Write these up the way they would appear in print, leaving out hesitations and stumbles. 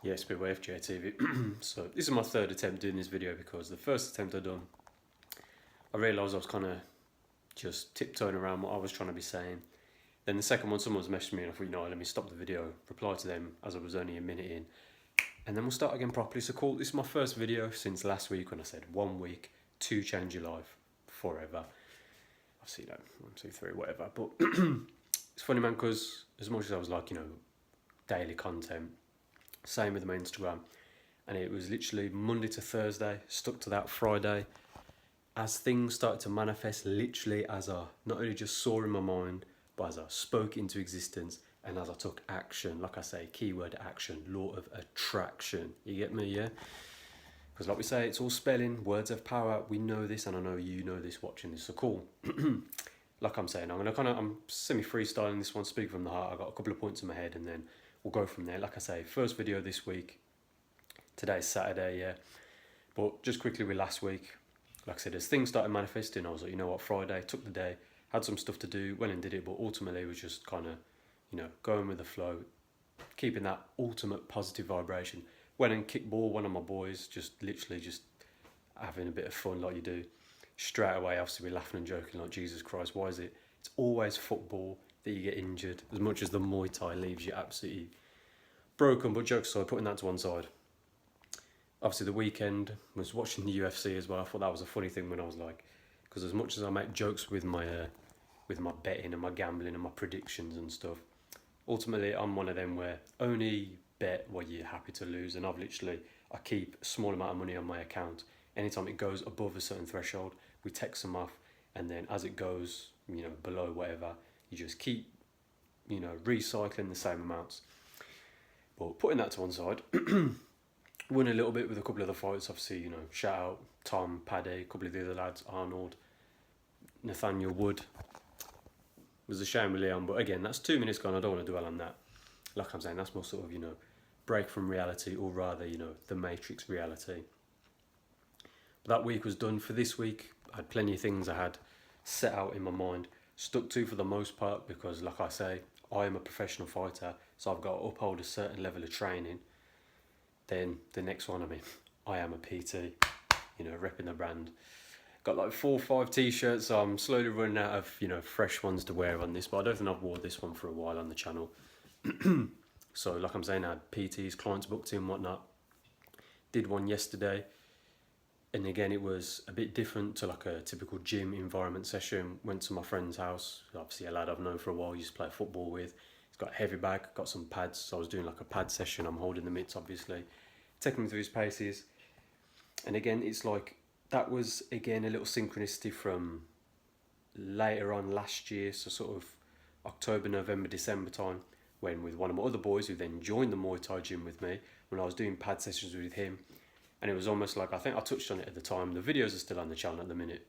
Yeah, Speedway FJTV. So this is my third attempt doing this video because the first attempt I done, I realised I was kind of just tiptoeing around what I was trying to be saying. Then the second one, someone was messaging me and I thought, let me stop the video, reply to them as I was only a minute in, and then we'll start again properly. So cool, this is my first video since last week when I said 1 week to change your life forever. I've seen that, 1, 2, 3, whatever. But it's funny, man, because as much as I was like, daily content, same with my Instagram, and it was literally Monday to Thursday, stuck to that Friday. As things started to manifest, literally as I not only just saw in my mind, but as I spoke into existence and as I took action, like I say, keyword action, law of attraction. You get me, yeah? Because like we say, it's all spelling, words have power. We know this, and I know you know this watching this, so cool. Like I'm saying, I'm semi-freestyling this one, speak from the heart. I've got a couple of points in my head, and then we'll go from there. Like I say, first video this week. Today's Saturday, yeah. But just quickly with last week, like I said, as things started manifesting, I was like, you know what, Friday, took the day, had some stuff to do, went and did it, but ultimately it was just kind of, going with the flow, keeping that ultimate positive vibration. Went and kicked ball, one of my boys, just literally just having a bit of fun like you do. Straight away, obviously, we're laughing and joking like, Jesus Christ, why is it? It's always football that you get injured, as much as the Muay Thai leaves you absolutely broken, but jokes aside, putting that to one side. Obviously, the weekend was watching the UFC as well. I thought that was a funny thing when I was like, because as much as I make jokes with my betting and my gambling and my predictions and stuff, ultimately I'm one of them where only bet what you're happy to lose, and I keep a small amount of money on my account. Anytime it goes above a certain threshold, we text them off, and then as it goes, below whatever, you just keep, recycling the same amounts. But putting that to one side, won a little bit with a couple of the fights, obviously, shout out Tom, Paddy, a couple of the other lads, Arnold, Nathaniel Wood. It was a shame with Leon, but again, that's 2 minutes gone, I don't want to dwell on that. Like I'm saying, that's more sort of, break from reality, or rather, the Matrix reality. But that week was done. For this week, I had plenty of things I had set out in my mind, stuck to for the most part, because like I say, I am a professional fighter, so I've got to uphold a certain level of training. Then the next one, I am a PT, repping the brand. Got like 4 or 5 t-shirts, so I'm slowly running out of, fresh ones to wear on this, but I don't think I've worn this one for a while on the channel. So like I'm saying, I had PTs, clients booked in, whatnot. Did one yesterday, and again, it was a bit different to like a typical gym environment session. Went to my friend's house, obviously a lad I've known for a while, used to play football with. He's got a heavy bag, got some pads, so I was doing like a pad session. I'm holding the mitts, obviously, taking him through his paces. And again, it's like, that was again a little synchronicity from later on last year, so sort of October, November, December time, when with one of my other boys who then joined the Muay Thai gym with me, when I was doing pad sessions with him. And it was almost like, I think I touched on it at the time, the videos are still on the channel at the minute,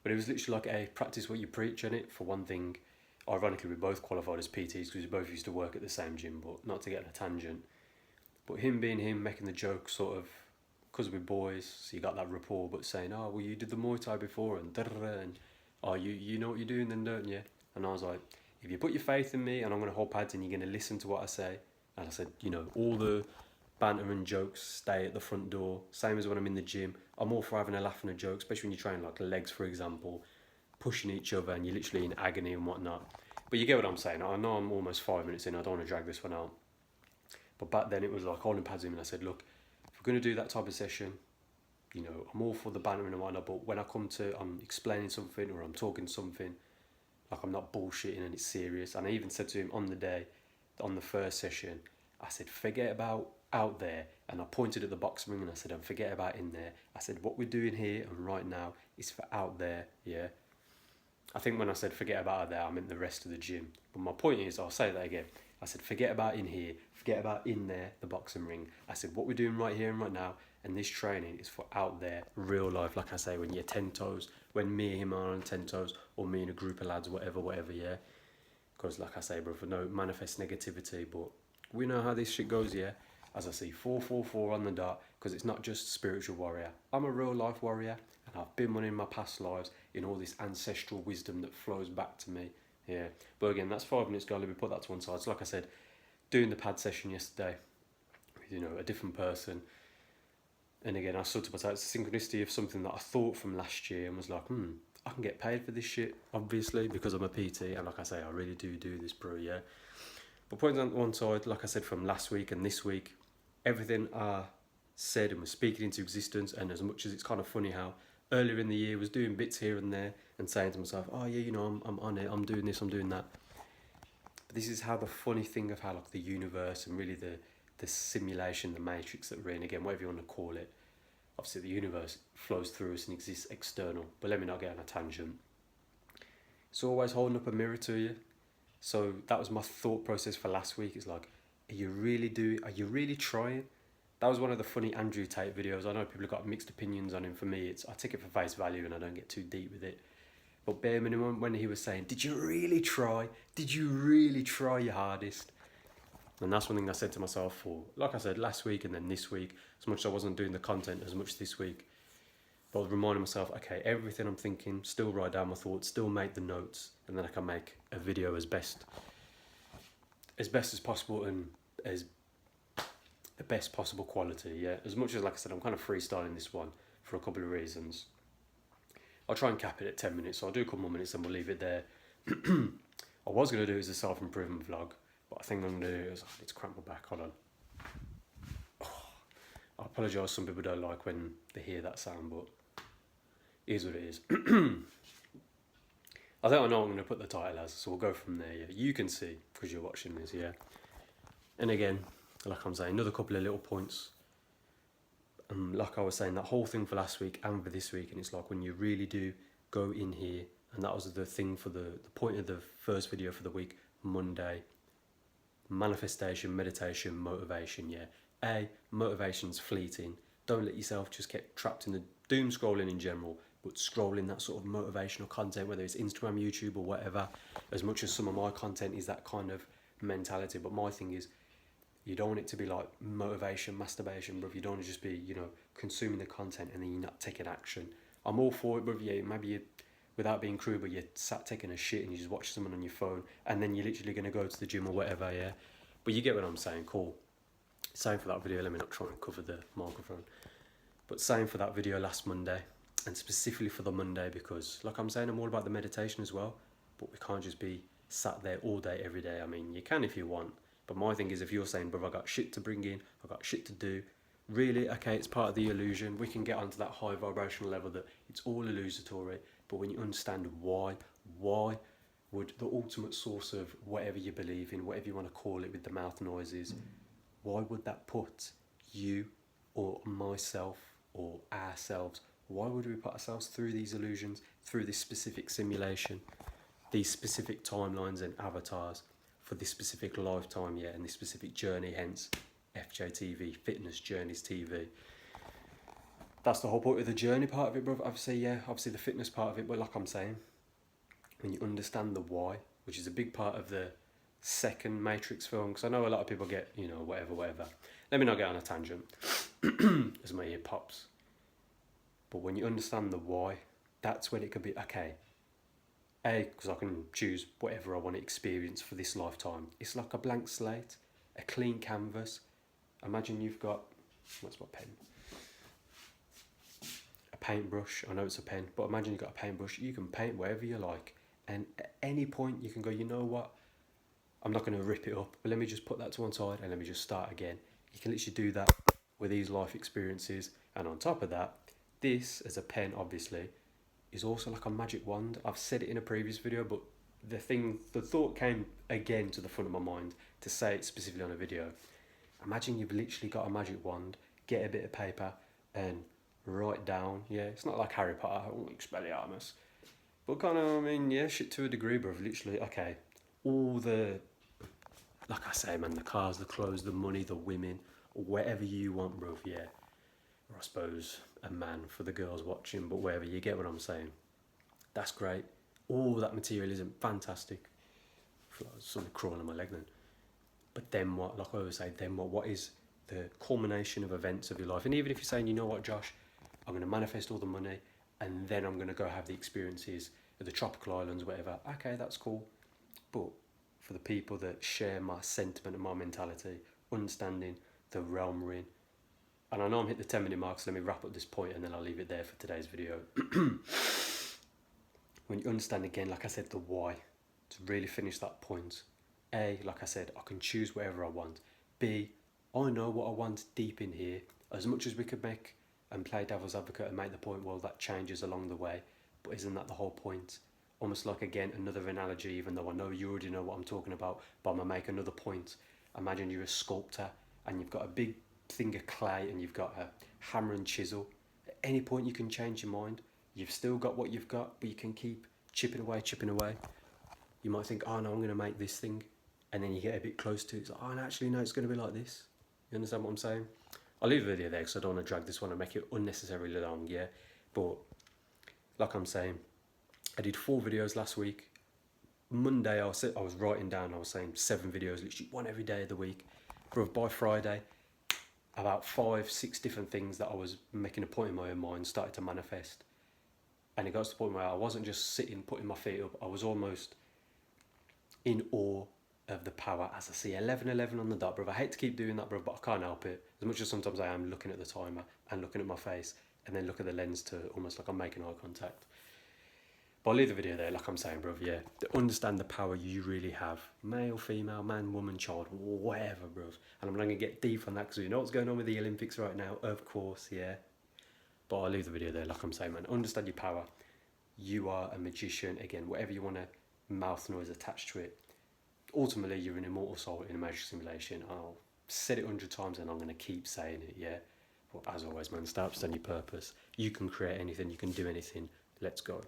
but it was literally like a practice what you preach in it. For one thing, ironically, we both qualified as PTs because we both used to work at the same gym, but not to get on a tangent. But him being him, making the joke sort of, because we're boys, so you got that rapport, but saying, oh, well, you did the Muay Thai before, and and oh, you know what you're doing then, don't you? And I was like, if you put your faith in me and I'm going to hold pads and you're going to listen to what I say, and I said, all the banter and jokes stay at the front door, same as when I'm in the gym. I'm all for having a laugh and a joke, especially when you train like legs, for example, pushing each other and you're literally in agony and whatnot. But you get what I'm saying. I know I'm almost 5 minutes in, I don't want to drag this one out. But back then it was like holding pads in, and I said, look, if we're going to do that type of session, I'm all for the bantering and whatnot, but when I'm explaining something or I'm talking something, like I'm not bullshitting and it's serious. And I even said to him on the day, on the first session, I said, forget about out there. And I pointed at the box ring and I said, and forget about in there. I said, what we're doing here and right now is for out there, yeah? I think when I said forget about out there, I meant the rest of the gym. But my point is, I'll say that again. I said, forget about in here, forget about in there, the boxing ring. I said, what we're doing right here and right now, and this training is for out there, real life. Like I say, when you're 10 toes, when me and him are on 10 toes, or me and a group of lads, whatever, yeah? Because like I say, bro, for no manifest negativity, but we know how this shit goes, yeah? As I see, 444 on the dot, because it's not just spiritual warrior. I'm a real life warrior, and I've been one in my past lives in all this ancestral wisdom that flows back to me. Yeah, but again, that's 5 minutes ago. Let me put that to one side. So like I said, doing the pad session yesterday, you know, a different person. And again, I sort of myself, it's a synchronicity of something that I thought from last year and was like, I can get paid for this shit, obviously, because I'm a PT. And like I say, I really do this, bro, yeah. But pointing on one side, like I said, from last week and this week, everything I said and was speaking into existence. And as much as it's kind of funny how earlier in the year I was doing bits here and there and saying to myself, oh yeah, you know, I'm on it, I'm doing this, I'm doing that. But this is how the funny thing of how like the universe and really the simulation, the matrix that we're in, again, whatever you want to call it, obviously the universe flows through us and exists external. But let me not get on a tangent. It's always holding up a mirror to you. So that was my thought process for last week. It's like, are you really trying? That was one of the funny Andrew Tate videos. I know people have got mixed opinions on him. For me, I take it for face value and I don't get too deep with it. But bare minimum, when he was saying, did you really try? Did you really try your hardest? And that's one thing I said to myself for, like I said, last week and then this week, as much as I wasn't doing the content as much this week. But I was reminding myself, okay, everything I'm thinking, still write down my thoughts, still make the notes, and then I can make a video as best as possible and as the best possible quality, yeah. As much as, like I said, I'm kind of freestyling this one for a couple of reasons. I'll try and cap it at 10 minutes, so I'll do a couple more minutes and we'll leave it there. I was going to do it as a self-improvement vlog, but I think I'm going to do it as, I need to cramp my back, hold on. I apologise, some people don't like when they hear that sound, but it is what it is. I think I know what I'm going to put the title as, so we'll go from there, yeah. You can see, because you're watching this, yeah. And again, like I'm saying, another couple of little points. Like I was saying, that whole thing for last week and for this week, and it's like when you really do go in here, and that was the thing for the point of the first video for the week, Monday. Manifestation, meditation, motivation, yeah. Motivation's fleeting. Don't let yourself just get trapped in the doom scrolling in general, but scrolling that sort of motivational content, whether it's Instagram, YouTube or whatever, as much as some of my content is that kind of mentality. But my thing is, you don't want it to be like motivation, masturbation, bruv. You don't want to just be, you know, consuming the content and then you're not taking action. I'm all for it, bruv. Yeah, maybe you, without being crude, but you're sat taking a shit and you just watch someone on your phone and then you're literally going to go to the gym or whatever, yeah. But you get what I'm saying, cool. Same for that video, let me not try and cover the microphone. But same for that video last Monday, and specifically for the Monday, because like I'm saying, I'm all about the meditation as well, but we can't just be sat there all day, every day. I mean, you can if you want, but my thing is, if you're saying, brother, I got shit to bring in, I got shit to do, really, okay, it's part of the illusion. We can get onto that high vibrational level that it's all illusory, but when you understand why would the ultimate source of whatever you believe in, whatever you want to call it with the mouth noises, why would that put you or myself or ourselves, why would we put ourselves through these illusions, through this specific simulation, these specific timelines and avatars for this specific lifetime, yeah, and this specific journey, hence FJTV, Fitness Journeys TV. That's the whole point of the journey part of it, bro. Obviously, yeah, obviously the fitness part of it, but like I'm saying, when you understand the why, which is a big part of the second Matrix film, because I know a lot of people get, you know, whatever. Let me not get on a tangent as my ear pops. But when you understand the why, that's when it could be, okay, because I can choose whatever I want to experience for this lifetime. It's like a blank slate, a clean canvas. Imagine you've got, what's my pen? A paintbrush. I know it's a pen, but imagine you've got a paintbrush. You can paint wherever you like. And at any point you can go, you know what? I'm not going to rip it up, but let me just put that to one side and let me just start again. You can literally do that with these life experiences. And on top of that, this, as a pen, obviously, is also like a magic wand. I've said it in a previous video, but the thought came again to the front of my mind to say it specifically on a video. Imagine you've literally got a magic wand, get a bit of paper and write down, yeah, it's not like Harry Potter, Expelliarmus, but kind of, I mean, yeah, shit to a degree, bro. Literally, okay, all the, like I say, man, the cars, the clothes, the money, the women, whatever you want, bro, yeah. Or I suppose a man for the girls watching, but wherever, you get what I'm saying. That's great. All that materialism, fantastic. I feel like there's something crawling on my leg then. But then what, like I always say, then what is the culmination of events of your life? And even if you're saying, you know what, Josh, I'm going to manifest all the money and then I'm going to go have the experiences of the tropical islands, whatever. Okay, that's cool. But for the people that share my sentiment and my mentality, understanding the realm we're in. And I know I'm hit the 10-minute mark, so let me wrap up this point and then I'll leave it there for today's video. When you understand again, like I said, the why, to really finish that point. A, like I said, I can choose whatever I want. B, I know what I want deep in here. As much as we could make and play devil's advocate and make the point, well, that changes along the way, but isn't that the whole point? Almost like, again, another analogy, even though I know you already know what I'm talking about, but I'm going to make another point. Imagine you're a sculptor and you've got a big thing of clay and you've got a hammer and chisel. At any point you can change your mind. You've still got what you've got, but you can keep chipping away, chipping away. You might think, oh no, I'm going to make this thing. And then you get a bit close to it. It's like, oh, and actually, no, it's going to be like this. You understand what I'm saying? I'll leave the video there because I don't want to drag this one and make it unnecessarily long, yeah? But, like I'm saying, I did 4 videos last week. Monday, I was writing down, I was saying 7 videos, literally one every day of the week. But by Friday, about 5, 6 different things that I was making a point in my own mind started to manifest. And it got to the point where I wasn't just sitting, putting my feet up. I was almost in awe of the power as I see 11:11 on the dot, bruv. I hate to keep doing that, bruv, but I can't help it. As much as sometimes I am looking at the timer and looking at my face and then look at the lens to almost like I'm making eye contact. But I'll leave the video there, like I'm saying, bruv, yeah. To understand the power you really have. Male, female, man, woman, child, whatever, bruv. And I'm not going to get deep on that because you know what's going on with the Olympics right now, of course, yeah. But I'll leave the video there, like I'm saying, man. Understand your power. You are a magician. Again, whatever you want to mouth noise attached to it. Ultimately, you're an immortal soul in a magic simulation. I'll said it 100 times and I'm going to keep saying it, yeah. But as always, man, start understanding your purpose. You can create anything. You can do anything. Let's go.